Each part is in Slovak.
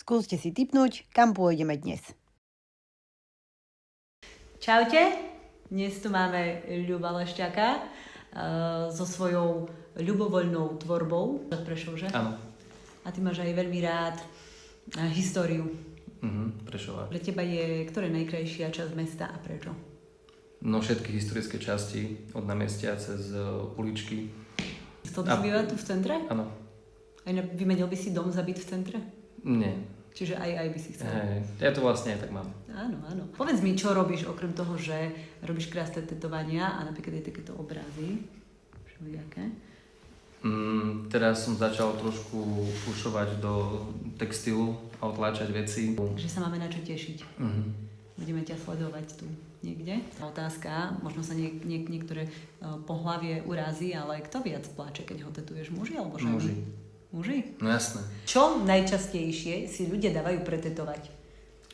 Skúste si tipnúť, kam pôjdeme dnes. Čaute, dnes tu máme Ľuba Lešťaka so svojou ľubovoľnou tvorbou. Prešov, že? Áno. A ty máš aj veľmi rád históriu. Prešova. Pre teba je ktorá najkrajšia časť mesta a prečo? No všetky historické časti, od námestia cez uličky. Chcel by si bývať tu v centre? Áno. Aj vymenil by si dom za byt v centre? Nie. Čiže aj by si chcel? Ja to vlastne aj tak mám. Áno. Povedz mi, čo robíš okrem toho, že robíš krásne tetovania a napríklad aj takéto obrazy. Všelijaké. Teraz som začal trošku pušovať do textilu a otláčať veci. Takže sa máme na čo tešiť. Budeme ťa sledovať tu niekde. Otázka, možno sa niektoré pohlavie urazí, ale kto viac pláče, keď ho tetuješ? Muži alebo ženy? Muži? No jasné. Čo najčastejšie si ľudia dávajú pretetovať?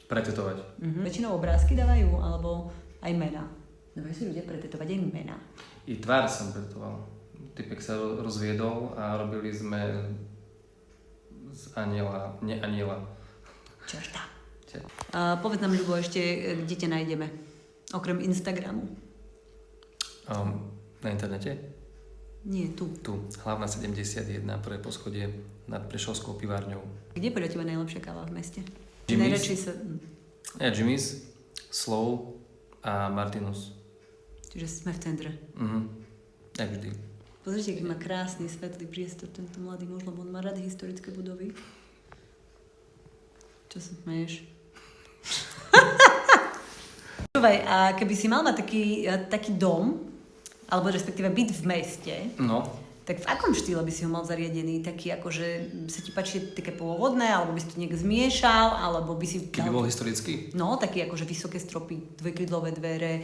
Pretetovať. Väčšinou obrázky dávajú, alebo aj mená? Dávajú si ľudia pretetovať aj mená? I tvár som pretetoval. Typek sa rozviedol a robili sme z aniela, nie aniela. Čerta. Povedz nám, Ľubo, ešte, kde ťa nájdeme? Okrem Instagramu. Na internete? Nie, tu. Tu. Hlavná 71, prvé poschodie nad Prešovskou pivárňou. Kde je podľa teba najlepšia káva v meste? Jimmy's. Najradšej sa... Jimmy's, Slow a Martinus. Čiže sme v centre. Jak vždy. Pozrite, aký má krásny, svetlý priestor tento mladý muž, lebo on má rád historické budovy. Čo sa smeješ? A keby si mal mať taký dom, alebo respektíve byt v meste, No. tak v akom štýle by si ho mal zariadený? Taký akože sa ti páči také pôvodné, alebo by si to niekde zmiešal, alebo by si... Keby bol historický? No, taký akože vysoké stropy, dvojkrydlové dvere,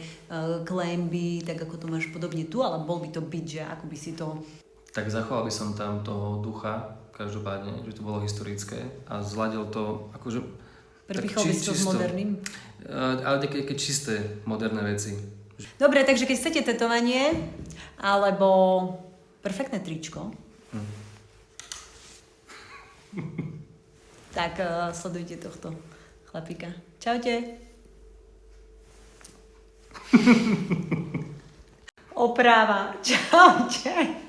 klemby, tak ako to máš podobne tu, ale bol by to byt, že ako by si to... Tak zachoval by som tam toho ducha, každopádne, že to bolo historické a zladil to akože... Prepichol by si to s moderným? Ale také čisté, moderné veci. Dobre, takže keď chcete tetovanie, alebo perfektné tričko, tak sledujte tohto chlapíka. Čaute. Oprava. Čaute.